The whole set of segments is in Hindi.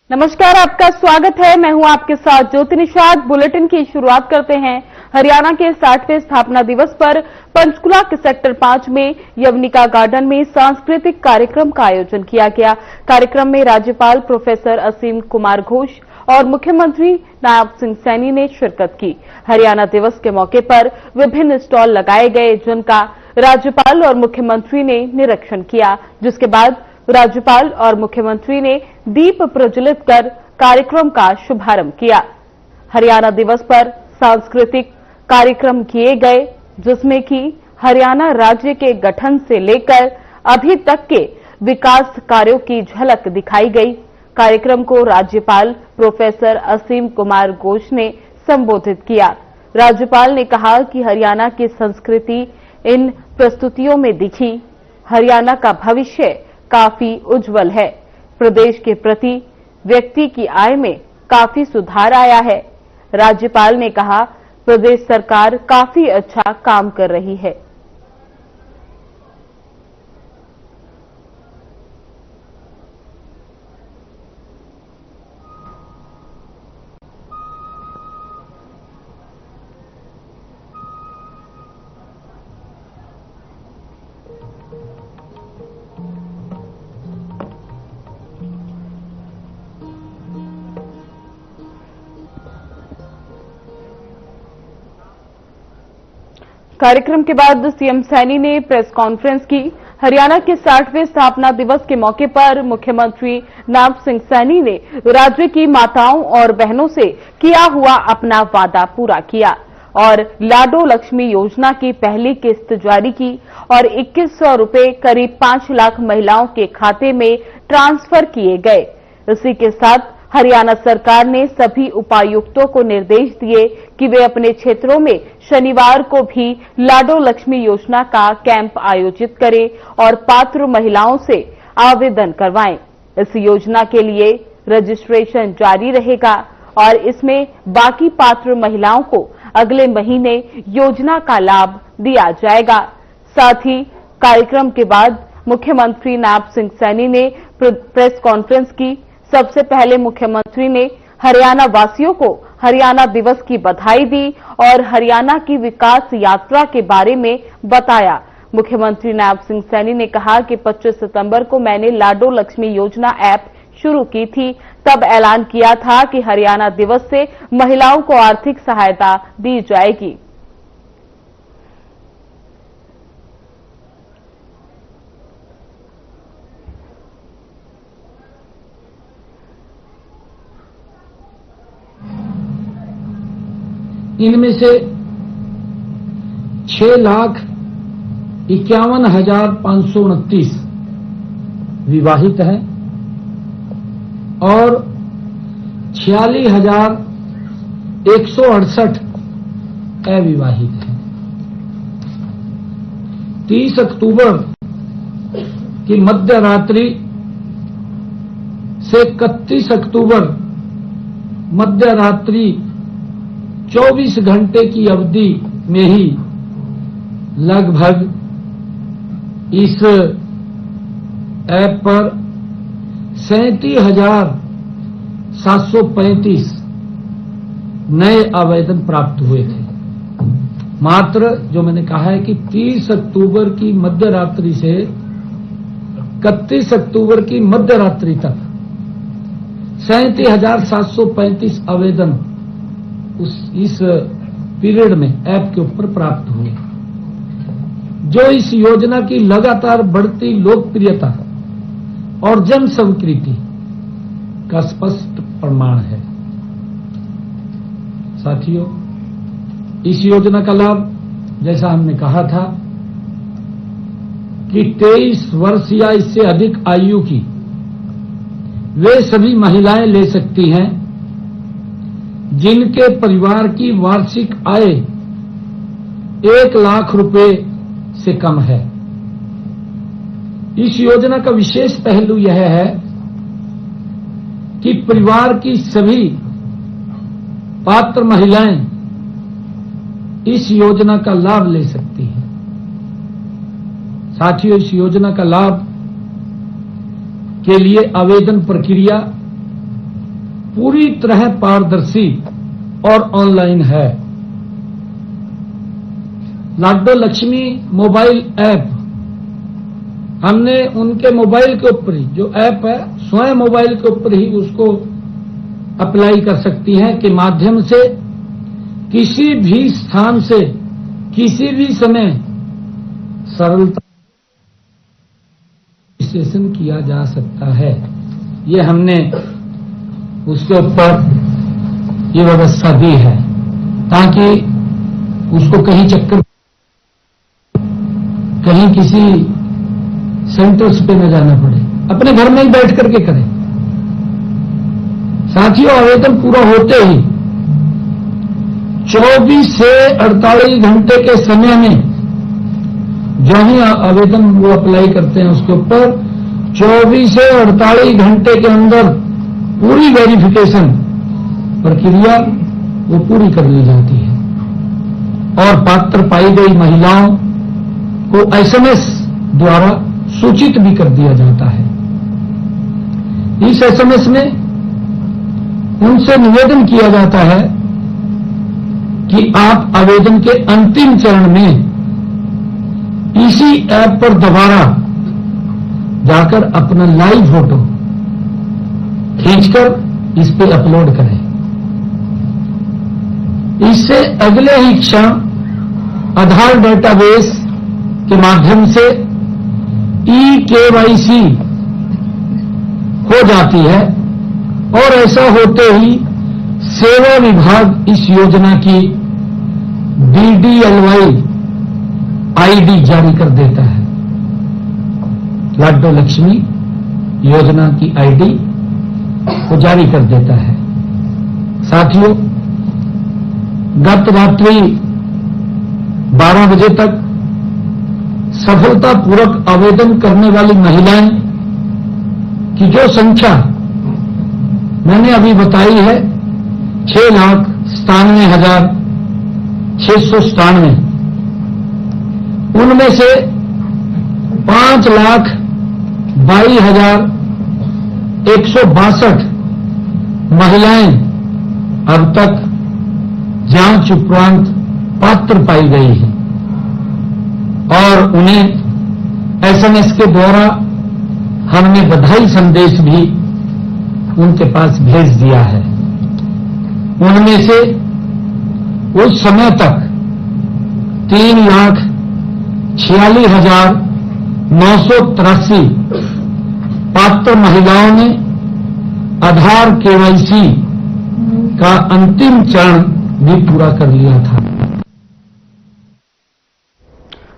नमस्कार, आपका स्वागत है। मैं हूं आपके साथ ज्योति निषाद। बुलेटिन की शुरुआत करते हैं। हरियाणा के 60वें स्थापना दिवस पर पंचकुला के सेक्टर 5 में यवनिका गार्डन में सांस्कृतिक कार्यक्रम का आयोजन किया गया। कार्यक्रम में राज्यपाल प्रोफेसर असीम कुमार घोष और मुख्यमंत्री नायब सिंह सैनी ने शिरकत की। हरियाणा दिवस के मौके पर विभिन्न स्टॉल लगाए गए, जिनका राज्यपाल और मुख्यमंत्री ने निरीक्षण किया, जिसके बाद राज्यपाल और मुख्यमंत्री ने दीप प्रज्वलित कर कार्यक्रम का शुभारंभ किया। हरियाणा दिवस पर सांस्कृतिक कार्यक्रम किए गए, जिसमें कि हरियाणा राज्य के गठन से लेकर अभी तक के विकास कार्यों की झलक दिखाई गई। कार्यक्रम को राज्यपाल प्रोफेसर असीम कुमार घोष ने संबोधित किया। राज्यपाल ने कहा कि हरियाणा की संस्कृति इन प्रस्तुतियों में दिखी। हरियाणा का भविष्य काफी उज्जवल है। प्रदेश के प्रति व्यक्ति की आय में काफी सुधार आया है। राज्यपाल ने कहा, प्रदेश सरकार काफी अच्छा काम कर रही है। कार्यक्रम के बाद सीएम सैनी ने प्रेस कॉन्फ्रेंस की। हरियाणा के 60वें स्थापना दिवस के मौके पर मुख्यमंत्री नायब सिंह सैनी ने राज्य की माताओं और बहनों से किया हुआ अपना वादा पूरा किया और लाडो लक्ष्मी योजना की पहली किस्त जारी की और 2100 रुपए करीब 5 लाख महिलाओं के खाते में ट्रांसफर किए गए। इसी के साथ हरियाणा सरकार ने सभी उपायुक्तों को निर्देश दिए कि वे अपने क्षेत्रों में शनिवार को भी लाडो लक्ष्मी योजना का कैंप आयोजित करें और पात्र महिलाओं से आवेदन करवाएं। इस योजना के लिए रजिस्ट्रेशन जारी रहेगा और इसमें बाकी पात्र महिलाओं को अगले महीने योजना का लाभ दिया जाएगा। साथ ही कार्यक्रम के बाद मुख्यमंत्री नायब सिंह सैनी ने प्रेस कॉन्फ्रेंस की। सबसे पहले मुख्यमंत्री ने हरियाणा वासियों को हरियाणा दिवस की बधाई दी और हरियाणा की विकास यात्रा के बारे में बताया। मुख्यमंत्री नायब सिंह सैनी ने कहा कि 25 सितंबर को मैंने लाडो लक्ष्मी योजना ऐप शुरू की थी। तब ऐलान किया था कि हरियाणा दिवस से महिलाओं को आर्थिक सहायता दी जाएगी। इनमें से 6,51,529 विवाहित हैं और 46,168 अविवाहित हैं। 30 अक्टूबर की मध्य रात्रि से 31 अक्टूबर मध्य रात्रि 24 घंटे की अवधि में ही लगभग इस ऐप पर 37,735 नए आवेदन प्राप्त हुए थे। मात्र जो मैंने कहा है कि 30 अक्टूबर की मध्य रात्रि से 31 अक्टूबर की मध्य रात्रि तक 37,735 आवेदन इस पीरियड में ऐप के ऊपर प्राप्त हुए, जो इस योजना की लगातार बढ़ती लोकप्रियता और जन स्वीकृति का स्पष्ट प्रमाण है। साथियों, इस योजना का लाभ, जैसा हमने कहा था कि 23 वर्ष या इससे अधिक आयु की वे सभी महिलाएं ले सकती हैं जिनके परिवार की वार्षिक आय 1 लाख रुपए से कम है। इस योजना का विशेष पहलू यह है कि परिवार की सभी पात्र महिलाएं इस योजना का लाभ ले सकती हैं। साथियों, इस योजना का लाभ के लिए आवेदन प्रक्रिया पूरी तरह पारदर्शी और ऑनलाइन है। लाडो लक्ष्मी मोबाइल ऐप हमने उनके मोबाइल के ऊपर ही, जो ऐप है स्वयं मोबाइल के ऊपर ही उसको अप्लाई कर सकती हैं के माध्यम से किसी भी स्थान से किसी भी समय सरलता रजिस्ट्रेशन किया जा सकता है। ये हमने उसके ऊपर ये व्यवस्था दी है ताकि उसको कहीं चक्कर, कहीं किसी सेंटर्स पे न जाना पड़े, अपने घर में ही बैठ करके करें। साथियों, आवेदन पूरा होते ही 24 से 48 घंटे के समय में जो ही आवेदन वो अप्लाई करते हैं उसके ऊपर 24 से 48 घंटे के अंदर पूरी वेरिफिकेशन प्रक्रिया वो पूरी कर ली जाती है और पात्र पाई गई महिलाओं को एसएमएस द्वारा सूचित भी कर दिया जाता है। इस एसएमएस में उनसे निवेदन किया जाता है कि आप आवेदन के अंतिम चरण में इसी ऐप पर दोबारा जाकर अपना लाइव फोटो खींचकर इस पे अपलोड करें। इससे अगले ही क्षण आधार डेटाबेस के माध्यम से ई-केवाईसी हो जाती है और ऐसा होते ही सेवा विभाग इस योजना की DDLY आईडी जारी कर देता है। लाडो लक्ष्मी योजना की आईडी को जारी कर देता है। साथियों, गत रात्रि 12 बजे तक सफलतापूर्वक आवेदन करने वाली महिलाएं की जो संख्या मैंने अभी बताई है 6,97,697, उनमें से 5,22,162 महिलाएं अब तक जांच उपरांत पात्र पाई गई हैं और उन्हें एसएमएस के द्वारा हमने बधाई संदेश भी उनके पास भेज दिया है। उनमें से उस समय तक 3,46,983 पात्र महिलाओं ने आधार केवाईसी का अंतिम चरण भी पूरा कर लिया था।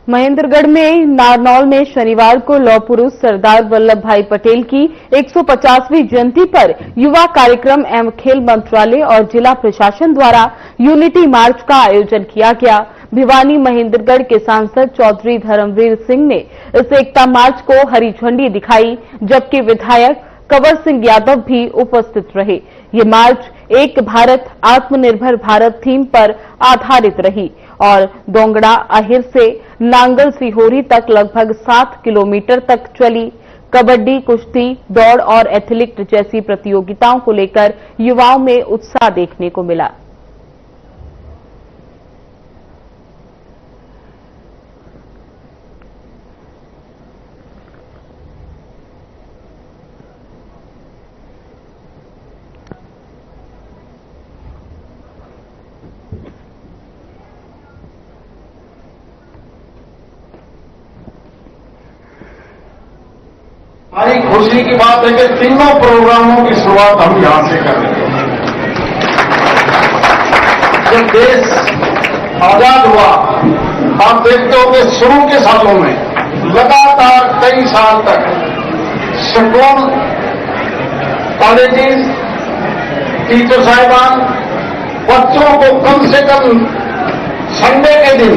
महेंद्रगढ़ में नारनौल में शनिवार को लौह पुरुष सरदार वल्लभ भाई पटेल की 150वीं जयंती पर युवा कार्यक्रम एवं खेल मंत्रालय और जिला प्रशासन द्वारा यूनिटी मार्च का आयोजन किया गया। भिवानी महेंद्रगढ़ के सांसद चौधरी धर्मवीर सिंह ने इस एकता मार्च को हरी झंडी दिखाई, जबकि विधायक कंवर सिंह यादव भी उपस्थित रहे। ये मार्च एक भारत आत्मनिर्भर भारत थीम पर आधारित रही और दोंगड़ा अहिर से नांगल सिहोरी तक लगभग 7 किलोमीटर तक चली। कबड्डी, कुश्ती, दौड़ और एथलीट जैसी प्रतियोगिताओं को लेकर युवाओं में उत्साह देखने को मिला। हमारी खुशी की बात है कि तीनों प्रोग्रामों की शुरुआत हम यहां से कर रहे हैं। जब देश आजाद हुआ, आप देखते हो कि शुरू के सालों में लगातार कई साल तक स्कूल, कॉलेजेस, टीचर साहिबान बच्चों को कम से कम संडे के दिन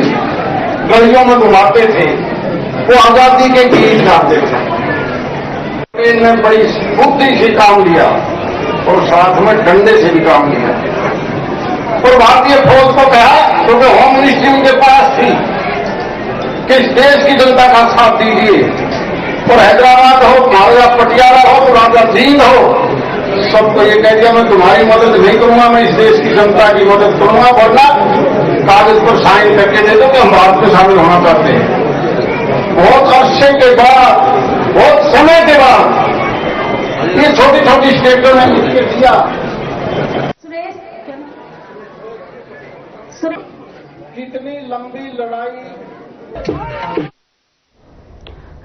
गलियों में घुमाते थे, वो आजादी के गीत गाते थे। इनने बड़ी बुद्धि से काम लिया और साथ में डंडे से भी काम लिया और भारतीय फौज को कहा, क्योंकि होम मिनिस्ट्री उनके पास थी, कि इस देश की जनता का साथ दीजिए। और हैदराबाद हो, महाराजा पटियाला हो, राजा जींद हो, सबको ये कह दिया मैं तुम्हारी मदद नहीं करूंगा, मैं इस देश की जनता की मदद करूंगा, वरना कागज पर साइन करके दे दो कि हम भारत में शामिल होना चाहते हैं। बहुत अरसे के बाद, बहुत समय के बाद ये छोटी छोटी स्टेटों ने लिख के दिया। कितनी लंबी लड़ाई।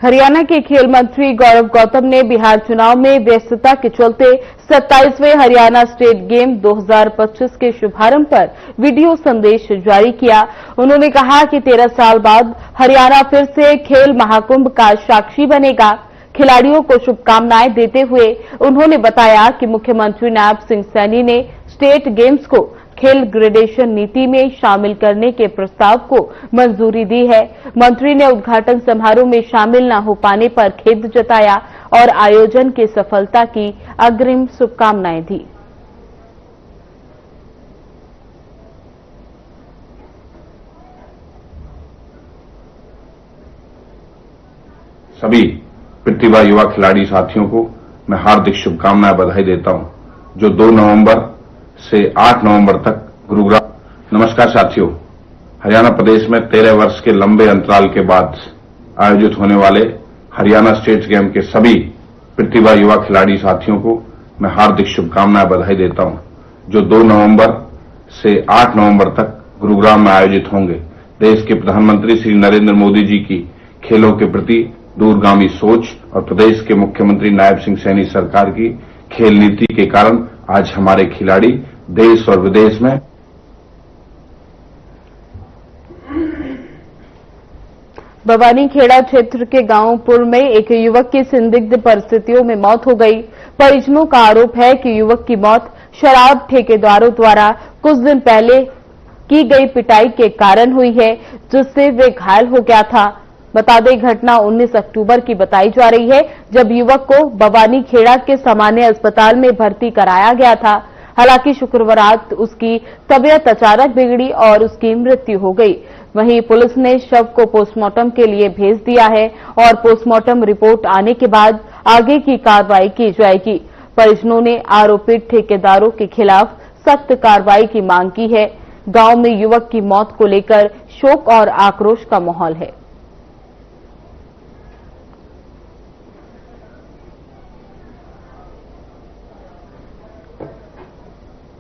हरियाणा के खेल मंत्री गौरव गौतम ने बिहार चुनाव में व्यस्तता के चलते 27वें हरियाणा स्टेट गेम 2025 के शुभारंभ पर वीडियो संदेश जारी किया। उन्होंने कहा कि 13 साल बाद हरियाणा फिर से खेल महाकुंभ का साक्षी बनेगा। खिलाड़ियों को शुभकामनाएं देते हुए उन्होंने बताया कि मुख्यमंत्री नायब सिंह सैनी ने स्टेट गेम्स को खेल ग्रेडेशन नीति में शामिल करने के प्रस्ताव को मंजूरी दी है। मंत्री ने उद्घाटन समारोह में शामिल न हो पाने पर खेद जताया और आयोजन की सफलता की अग्रिम शुभकामनाएं दी। सभी प्रतिभा युवा खिलाड़ी साथियों को मैं हार्दिक शुभकामनाएं बधाई देता हूं, जो 2 नवंबर से 8 नवंबर तक गुरुग्राम। नमस्कार साथियों, हरियाणा प्रदेश में 13 वर्ष के लंबे अंतराल के बाद आयोजित होने वाले हरियाणा स्टेट गेम के सभी प्रतिभा युवा खिलाड़ी साथियों को मैं हार्दिक शुभकामनाएं बधाई देता हूं, जो 2 नवंबर से 8 नवंबर तक गुरुग्राम में आयोजित होंगे। देश के प्रधानमंत्री श्री नरेंद्र मोदी जी की खेलों के प्रति दूरगामी सोच और प्रदेश के मुख्यमंत्री नायब सिंह सैनी सरकार की खेल नीति के कारण आज हमारे खिलाड़ी देश और विदेश में। भवानीखेड़ा क्षेत्र के गांव पुर में एक युवक की संदिग्ध परिस्थितियों में मौत हो गई। परिजनों का आरोप है कि युवक की मौत शराब ठेकेदारों द्वारा कुछ दिन पहले की गई पिटाई के कारण हुई है, जिससे वे घायल हो गया था। बता दें, घटना 19 अक्टूबर की बताई जा रही है, जब युवक को भवानीखेड़ा के सामान्य अस्पताल में भर्ती कराया गया था। हालांकि शुक्रवार रात उसकी तबीयत अचानक बिगड़ी और उसकी मृत्यु हो गई। वहीं पुलिस ने शव को पोस्टमार्टम के लिए भेज दिया है और पोस्टमार्टम रिपोर्ट आने के बाद आगे की कार्रवाई की जाएगी। परिजनों ने आरोपित ठेकेदारों के खिलाफ सख्त कार्रवाई की मांग की है। गांव में युवक की मौत को लेकर शोक और आक्रोश का माहौल है।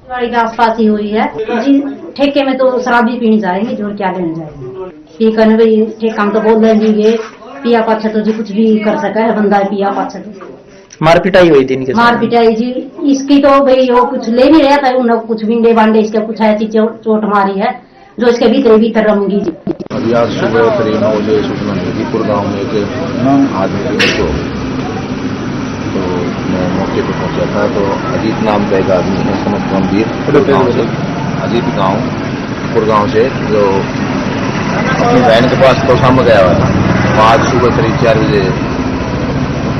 गाड़ी के आसपास ही हुई है जी। ठेके में तो शराब भी पीने जाएंगे, जो क्या लेने जाएंगे। पी कर भाई ठेका में तो बोल देंगे पिया पाछा तो जी कुछ भी कर सका है बंदा, पिया पाछा तो मार पिटाई हुई थी इनके साथ। मार पिटाई जी इसकी तो भाई वो कुछ ले नहीं रहा था, उन्होंने कुछ बिंडे बांडे इसके कुछ ऐसी चोट मारी है जो इसके भीतर रहूंगी जी। अभी आज सुबह करीब 9 बजे सूचना मिली गाँव में एक आदमी की मृत्यु हो गई। तो मैं मौके पर पहुंचा था तो अजीत नाम का एक आदमी है समस्त गंभीर गाँव से, अजीत गाँव से जो अपनी बहन के पास तो शाम गया हुआ था। आज सुबह करीब 4 बजे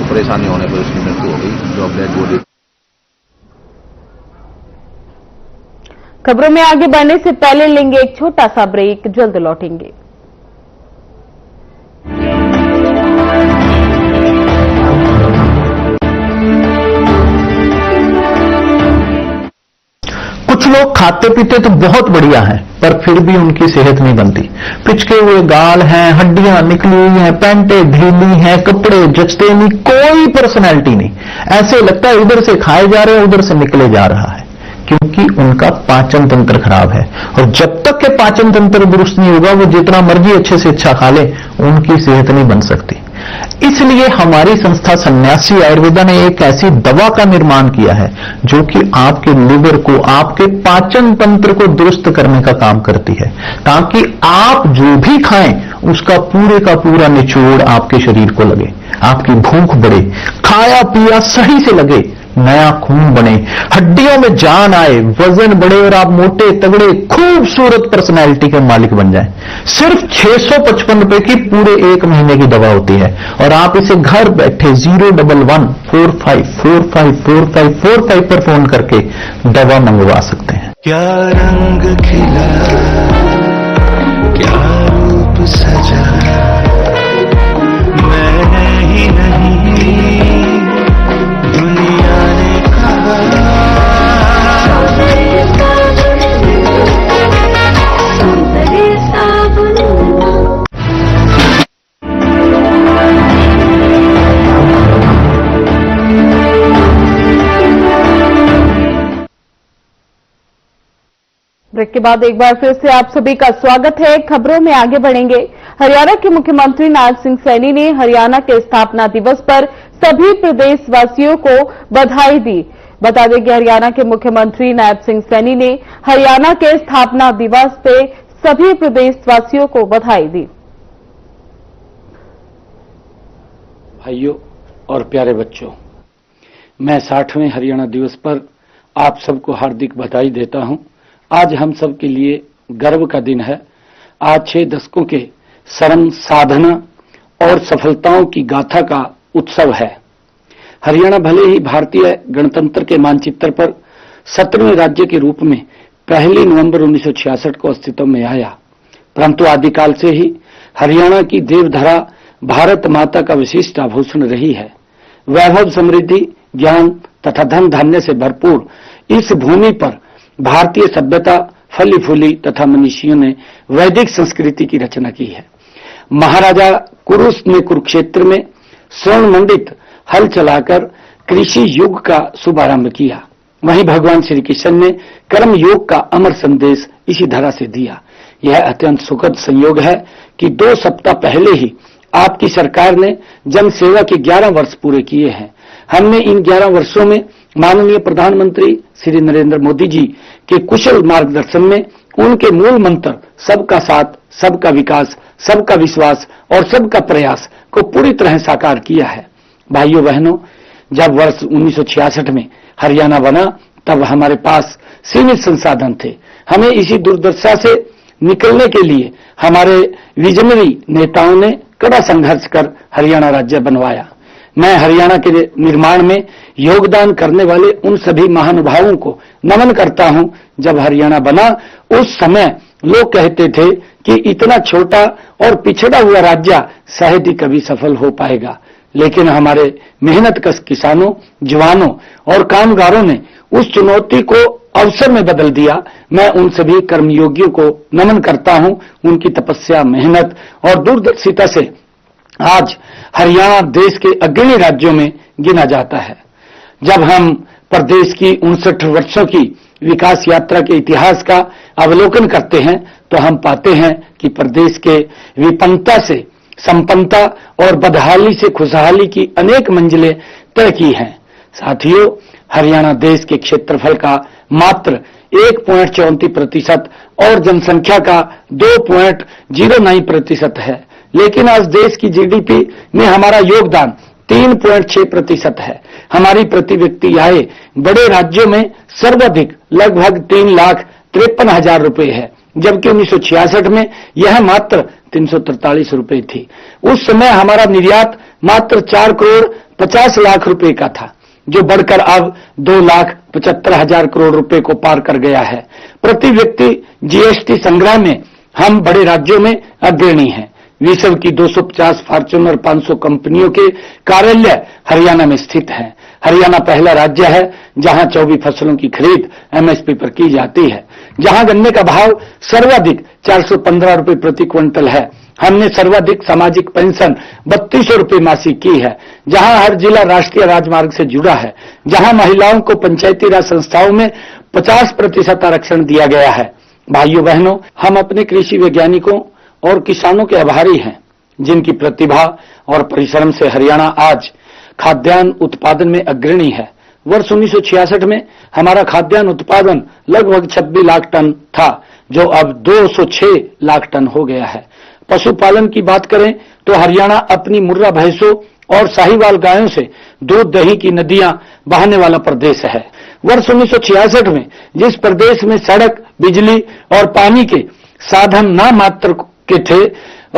परेशानी होने पर उसकी मृत्यु हो गई, जो डेड बॉडी। खबरों में आगे बढ़ने से पहले लेंगे एक छोटा सा ब्रेक, जल्द लौटेंगे। कुछ लोग खाते पीते तो बहुत बढ़िया हैं, पर फिर भी उनकी सेहत नहीं बनती। पिचके हुए गाल हैं, हड्डियां निकली हुई हैं, पैंटें ढीली हैं, कपड़े जचते नहीं, कोई पर्सनैलिटी नहीं। ऐसे लगता है इधर से खाए जा रहे हैं उधर से निकले जा रहा है, क्योंकि उनका पाचन तंत्र खराब है। और जब तक के पाचन तंत्र दुरुस्त नहीं होगा, वो जितना मर्जी अच्छे से अच्छा खा ले, उनकी सेहत नहीं बन सकती। इसलिए हमारी संस्था सन्यासी आयुर्वेदा ने एक ऐसी दवा का निर्माण किया है जो कि आपके लिवर को, आपके पाचन तंत्र को दुरुस्त करने का काम करती है, ताकि आप जो भी खाएं उसका पूरे का पूरा निचोड़ आपके शरीर को लगे, आपकी भूख बढ़े, खाया पिया सही से लगे, नया खून बने, हड्डियों में जान आए, वजन बढ़े और आप मोटे तगड़े खूबसूरत पर्सनैलिटी के मालिक बन जाएं। सिर्फ 655 रुपए की पूरे 1 महीने की दवा होती है और आप इसे घर बैठे 01145454545 पर फोन करके दवा मंगवा सकते हैं। क्या रंग खिला, क्या रूप सजा, मैंने ही नहीं दुनिया ने कहा। ब्रेक के बाद एक बार फिर से आप सभी का स्वागत है। खबरों में आगे बढ़ेंगे। हरियाणा के मुख्यमंत्री नायब सिंह सैनी ने हरियाणा के स्थापना दिवस पर सभी प्रदेशवासियों को बधाई दी। बता दें कि हरियाणा के मुख्यमंत्री नायब सिंह सैनी ने हरियाणा के स्थापना दिवस पे सभी प्रदेशवासियों को बधाई दी। भाइयों और प्यारे बच्चों, मैं 60वें हरियाणा दिवस पर आप सबको हार्दिक बधाई देता हूं। आज हम सब के लिए गर्व का दिन है। आज 6 दशकों के श्रम, साधना और सफलताओं की गाथा का उत्सव है। हरियाणा भले ही भारतीय गणतंत्र के मानचित्र पर 17वें राज्य के रूप में 1 नवंबर 1966 को अस्तित्व में आया, परंतु आदिकाल से ही हरियाणा की देवधरा भारत माता का विशिष्ट आभूषण रही है। वैभव, समृद्धि, ज्ञान तथा धन धान्य से भरपूर इस भूमि पर भारतीय सभ्यता फली फूली तथा मनीषियों ने वैदिक संस्कृति की रचना की है। महाराजा कुरुस ने कुरुक्षेत्र में स्वर्ण मंडित हल चलाकर कृषि युग का शुभारंभ किया। वहीं भगवान श्री कृष्ण ने कर्म योग का अमर संदेश इसी धरा से दिया। यह अत्यंत सुखद संयोग है कि 2 सप्ताह पहले ही आपकी सरकार ने जन सेवा के 11 वर्ष पूरे किए हैं। हमने इन 11 वर्षों में माननीय प्रधानमंत्री श्री नरेंद्र मोदी जी के कुशल मार्गदर्शन में उनके मूल मंत्र सबका साथ, सबका विकास, सबका विश्वास और सबका प्रयास को पूरी तरह साकार किया है। भाइयों बहनों, जब वर्ष 1966 में हरियाणा बना तब हमारे पास सीमित संसाधन थे। हमें इसी दुर्दशा से निकलने के लिए हमारे विजनरी नेताओं ने कड़ा संघर्ष कर हरियाणा राज्य बनवाया। मैं हरियाणा के निर्माण में योगदान करने वाले उन सभी महानुभावों को नमन करता हूं। जब हरियाणा बना उस समय लोग कहते थे कि इतना छोटा और पिछड़ा हुआ राज्य शायद ही कभी सफल हो पाएगा, लेकिन हमारे मेहनतकश किसानों, जवानों और कामगारों ने उस चुनौती को अवसर में बदल दिया। मैं उन सभी कर्मयोगियों को नमन करता हूं। उनकी तपस्या, मेहनत और दूरदर्शिता से आज हरियाणा देश के अग्रणी राज्यों में गिना जाता है। जब हम प्रदेश की 59 वर्षों की विकास यात्रा के इतिहास का अवलोकन करते हैं तो हम पाते हैं कि प्रदेश के विपन्नता से संपन्नता और बदहाली से खुशहाली की अनेक मंजिलें तय की हैं। साथियों, हरियाणा देश के क्षेत्रफल का मात्र 1.34% और जनसंख्या का 2.09% है, लेकिन आज देश की जीडीपी में हमारा योगदान 3.6% है। हमारी प्रति व्यक्ति आय बड़े राज्यों में सर्वाधिक लगभग 3,53,000 रुपए है, जबकि 1966 में यह मात्र 343 रुपए थी। उस समय हमारा निर्यात मात्र 4,50,00,000 रुपए का था, जो बढ़कर अब 2,75,000 करोड़ रुपए को पार कर गया है। प्रति व्यक्ति जीएसटी संग्रह में हम बड़े राज्यों में अग्रणी हैं। विश्व की 250 फॉर्च्यूनर 500 कंपनियों के कार्यालय हरियाणा में स्थित हैं। हरियाणा पहला राज्य है जहां 24 फसलों की खरीद एमएसपी पर की जाती है, जहां गन्ने का भाव सर्वाधिक 415 रुपए प्रति क्विंटल है। हमने सर्वाधिक सामाजिक पेंशन 3200 रुपए मासिक की है, जहां हर जिला राष्ट्रीय राजमार्ग से जुड़ा है, जहां महिलाओं को पंचायती राज संस्थाओं में 50% आरक्षण दिया गया है। भाइयों बहनों, हम अपने कृषि वैज्ञानिकों और किसानों के आभारी हैं, जिनकी प्रतिभा और परिश्रम से हरियाणा आज खाद्यान्न उत्पादन में अग्रणी है। वर्ष 1966 में हमारा खाद्यान्न उत्पादन लगभग 26 लाख टन था, जो अब 206 लाख टन हो गया है। पशुपालन की बात करें तो हरियाणा अपनी मुर्रा भैंसों और साहिवाल गायों से दूध दही की नदियां बहाने वाला प्रदेश है। वर्ष 1966 में जिस प्रदेश में सड़क, बिजली और पानी के साधन ना मात्र के थे,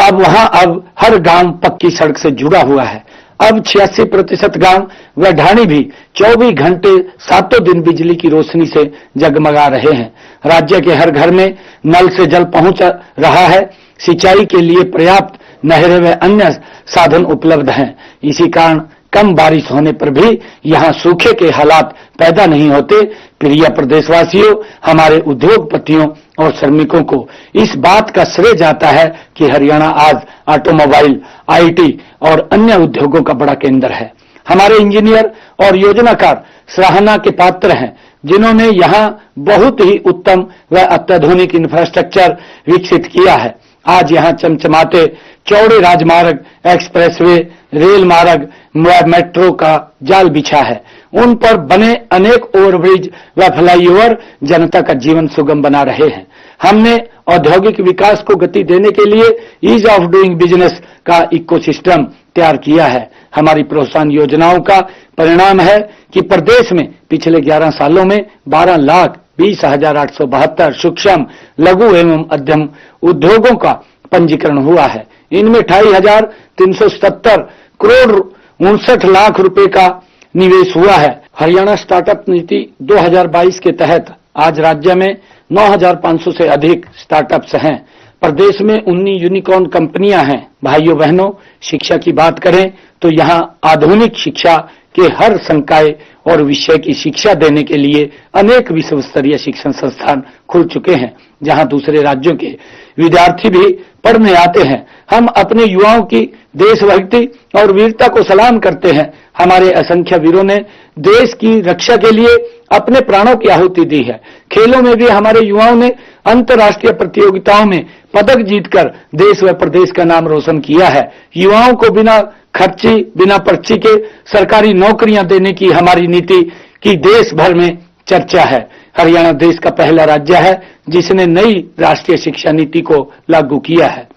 अब वहां अब हर गांव पक्की सड़क से जुड़ा हुआ है। अब 86% गांव व ढाणी भी 24 घंटे 7 दिन बिजली की रोशनी से जगमगा रहे हैं। राज्य के हर घर में नल से जल पहुंच रहा है। सिंचाई के लिए पर्याप्त नहरें व अन्य साधन उपलब्ध हैं। इसी कारण कम बारिश होने पर भी यहां सूखे के हालात पैदा नहीं होते। प्रिय प्रदेशवासियों, हमारे उद्योगपतियों और श्रमिकों को इस बात का श्रेय जाता है कि हरियाणा आज ऑटोमोबाइल, आईटी और अन्य उद्योगों का बड़ा केंद्र है। हमारे इंजीनियर और योजनाकार सराहना के पात्र हैं, जिन्होंने यहां बहुत ही उत्तम व अत्याधुनिक इंफ्रास्ट्रक्चर विकसित किया है। आज यहां चमचमाते चौड़े राजमार्ग, एक्सप्रेसवे, रेल मार्ग व मेट्रो का जाल बिछा है। उन पर बने अनेक ओवरब्रिज व फ्लाईओवर जनता का जीवन सुगम बना रहे हैं। हमने औद्योगिक विकास को गति देने के लिए ईज ऑफ डूइंग बिजनेस का इकोसिस्टम तैयार किया है। हमारी प्रोत्साहन योजनाओं का परिणाम है कि प्रदेश में पिछले 11 सालों में 12,20,872 सूक्ष्म, लघु एवं मध्यम उद्योगों का पंजीकरण हुआ है। इनमें 28,370 करोड़ 59 लाख रुपए का निवेश हुआ है। हरियाणा स्टार्टअप नीति 2022 के तहत आज राज्य में 9,500 से अधिक स्टार्टअप्स हैं। प्रदेश में 19 यूनिकॉर्न कंपनियां हैं। भाइयों बहनों, शिक्षा की बात करें तो यहां आधुनिक शिक्षा के हर संकाय और विषय की शिक्षा देने के लिए अनेक विश्व स्तरीय शिक्षण संस्थान खुल चुके हैं, जहां दूसरे राज्यों के विद्यार्थी भी पढ़ने आते हैं। हम अपने युवाओं की देशभक्ति और वीरता को सलाम करते हैं। हमारे असंख्य वीरों ने देश की रक्षा के लिए अपने प्राणों की आहुति दी है। खेलों में भी हमारे युवाओं ने अंतर्राष्ट्रीय प्रतियोगिताओं में पदक जीतकर देश व प्रदेश का नाम रोशन किया है। युवाओं को बिना खर्ची, बिना पर्ची के सरकारी नौकरियां देने की हमारी नीति की देश भर में चर्चा है। हरियाणा देश का पहला राज्य है जिसने नई राष्ट्रीय शिक्षा नीति को लागू किया है।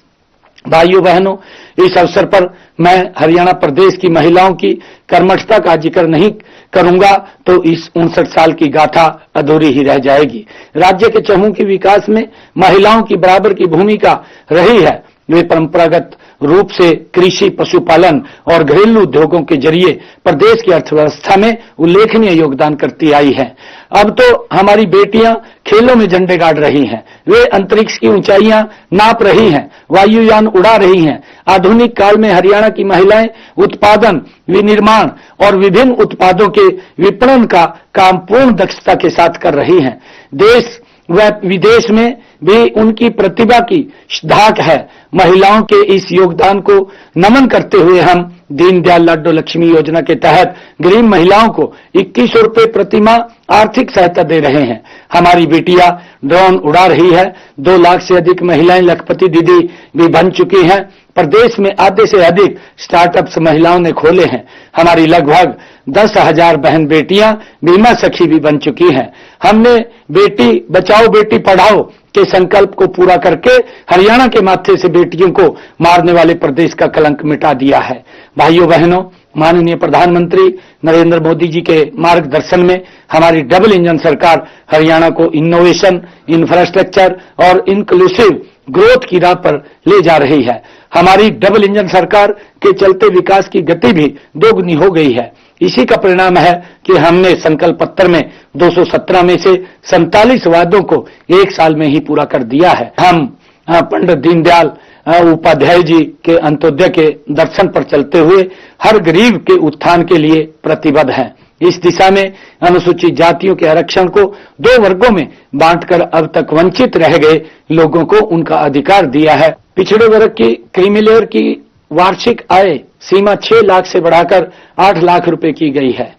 भाइयों बहनों, इस अवसर पर मैं हरियाणा प्रदेश की महिलाओं की कर्मठता का जिक्र नहीं करूंगा तो इस 59 साल की गाथा अधूरी ही रह जाएगी। राज्य के चहुमुखी विकास में महिलाओं की बराबर की भूमिका रही है। वे परंपरागत रूप से कृषि, पशुपालन और घरेलू उद्योगों के जरिए प्रदेश की अर्थव्यवस्था में उल्लेखनीय योगदान करती आई हैं। अब तो हमारी बेटियां खेलों में झंडे गाड़ रही हैं। वे अंतरिक्ष की ऊंचाइयां नाप रही हैं, वायुयान उड़ा रही हैं। आधुनिक काल में हरियाणा की महिलाएं उत्पादन, विनिर्माण और विभिन्न उत्पादों के विपणन का काम पूर्ण दक्षता के साथ कर रही हैं। देश व विदेश में भी उनकी प्रतिभा की धाक है। महिलाओं के इस योगदान को नमन करते हुए हम दीनदयाल लाडो लक्ष्मी योजना के तहत गरीब महिलाओं को 2100 रुपए प्रतिमाह आर्थिक सहायता दे रहे हैं। हमारी बेटियां ड्रोन उड़ा रही है। 2 लाख से अधिक महिलाएं लखपति दीदी भी बन चुकी हैं। प्रदेश में आधे से अधिक स्टार्टअप्स महिलाओं ने खोले हैं। हमारी लगभग 10,000 बहन बेटियां बीमा सखी भी बन चुकी हैं। हमने बेटी बचाओ बेटी पढ़ाओ के संकल्प को पूरा करके हरियाणा के माथे से बेटियों को मारने वाले प्रदेश का कलंक मिटा दिया है। भाइयों बहनों, माननीय प्रधानमंत्री नरेंद्र मोदी जी के मार्गदर्शन में हमारी डबल इंजन सरकार हरियाणा को इनोवेशन, इंफ्रास्ट्रक्चर और इंक्लूसिव ग्रोथ की राह पर ले जा रही है। हमारी डबल इंजन सरकार के चलते विकास की गति भी दोगुनी हो गई है। इसी का परिणाम है कि हमने संकल्प पत्र में 217 में से 47 वादों को 1 साल में ही पूरा कर दिया है। हम पंडित दीनदयाल उपाध्याय जी के अंत्योदय के दर्शन पर चलते हुए हर गरीब के उत्थान के लिए प्रतिबद्ध हैं। इस दिशा में अनुसूचित जातियों के आरक्षण को 2 वर्गों में बांटकर अब तक वंचित रह गए लोगों को उनका अधिकार दिया है। पिछड़े वर्ग की क्रीमी लेयर की वार्षिक आय सीमा 6 लाख से बढ़ाकर 8 लाख रुपए की गई है।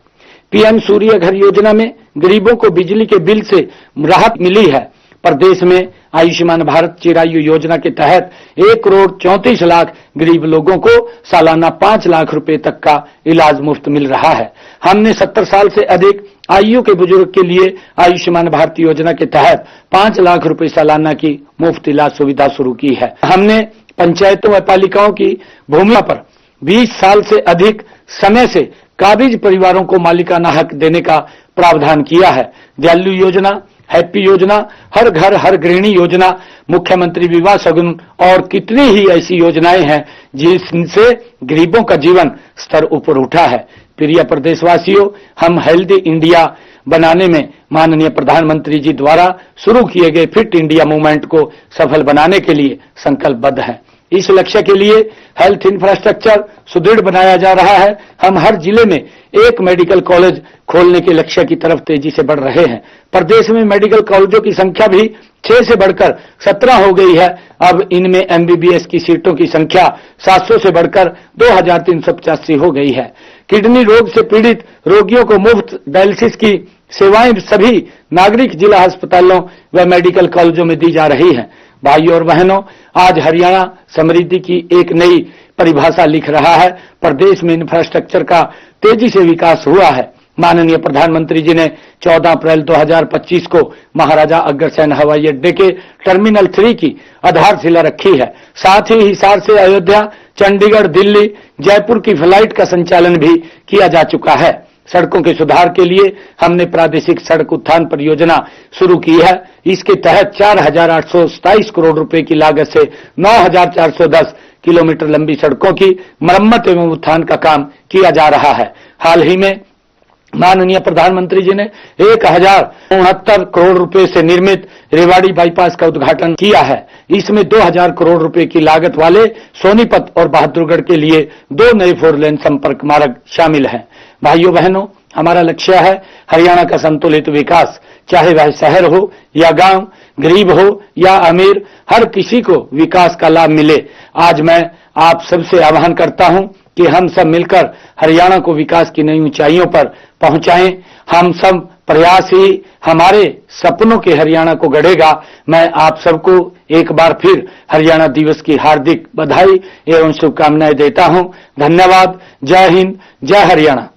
पीएम सूर्य घर योजना में गरीबों को बिजली के बिल से राहत मिली है। प्रदेश में आयुष्मान भारत चिरायु योजना के तहत 1,34,00,000 गरीब लोगों को सालाना 5 लाख रुपए तक का इलाज मुफ्त मिल रहा है। हमने 70 साल से अधिक आयु के बुजुर्ग के लिए आयुष्मान भारत योजना के तहत 5 लाख रुपए सालाना की मुफ्त इलाज सुविधा शुरू की है। हमने पंचायतों व पालिकाओं की भूमि पर 20 साल से अधिक समय से काबिज परिवारों को मालिकाना हक देने का प्रावधान किया है। दयालु योजना, हैप्पी योजना, हर घर हर गृहिणी योजना, मुख्यमंत्री विवाह सगुन और कितनी ही ऐसी योजनाएं हैं जिनसे गरीबों का जीवन स्तर ऊपर उठा है। प्रिय प्रदेशवासियों, हम हेल्दी इंडिया बनाने में माननीय प्रधानमंत्री जी द्वारा शुरू किए गए फिट इंडिया मूवमेंट को सफल बनाने के लिए संकल्पबद्ध हैं। इस लक्ष्य के लिए हेल्थ इंफ्रास्ट्रक्चर सुदृढ़ बनाया जा रहा है। हम हर जिले में एक मेडिकल कॉलेज खोलने के लक्ष्य की तरफ तेजी से बढ़ रहे हैं। प्रदेश में मेडिकल कॉलेजों की संख्या भी 6 से बढ़कर 17 हो गई है। अब इनमें एमबीबीएस की सीटों की संख्या 700 से बढ़कर 2,385 हो गई है। किडनी रोग से पीड़ित रोगियों को मुफ्त डायलिसिस की सेवाएं सभी नागरिक जिला अस्पतालों व मेडिकल कॉलेजों में दी जा रही हैं। भाइयों और बहनों, आज हरियाणा समृद्धि की एक नई परिभाषा लिख रहा है। प्रदेश में इंफ्रास्ट्रक्चर का तेजी से विकास हुआ है। माननीय प्रधानमंत्री जी ने 14 अप्रैल 2025 को महाराजा अग्रसेन हवाई अड्डे के टर्मिनल 3 की आधारशिला रखी है। साथ ही हिसार से अयोध्या, चंडीगढ़, दिल्ली, जयपुर की फ्लाइट का संचालन भी किया जा चुका है। सड़कों के सुधार के लिए हमने प्रादेशिक सड़क उत्थान परियोजना शुरू की है। इसके तहत 4,827 करोड़ रुपए की लागत से 9,410 किलोमीटर लंबी सड़कों की मरम्मत एवं उत्थान का काम किया जा रहा है। हाल ही में माननीय प्रधानमंत्री जी ने 1,069 करोड़ रुपए से निर्मित रेवाड़ी बाईपास का उद्घाटन किया है। इसमें 2,000 करोड़ रुपए की लागत वाले सोनीपत और बहादुरगढ़ के लिए 2 नए 4 लेन संपर्क मार्ग शामिल हैं। भाइयों बहनों, हमारा लक्ष्य है हरियाणा का संतुलित विकास, चाहे वह शहर हो या गांव, गरीब हो या अमीर, हर किसी को विकास का लाभ मिले। आज मैं आप सबसे आह्वान करता हूं कि हम सब मिलकर हरियाणा को विकास की नई ऊंचाइयों पर पहुंचाएं। हम सब प्रयास ही हमारे सपनों के हरियाणा को गढ़ेगा। मैं आप सबको एक बार फिर हरियाणा दिवस की हार्दिक बधाई एवं शुभकामनाएं देता हूं। धन्यवाद। जय हिंद, जय हरियाणा।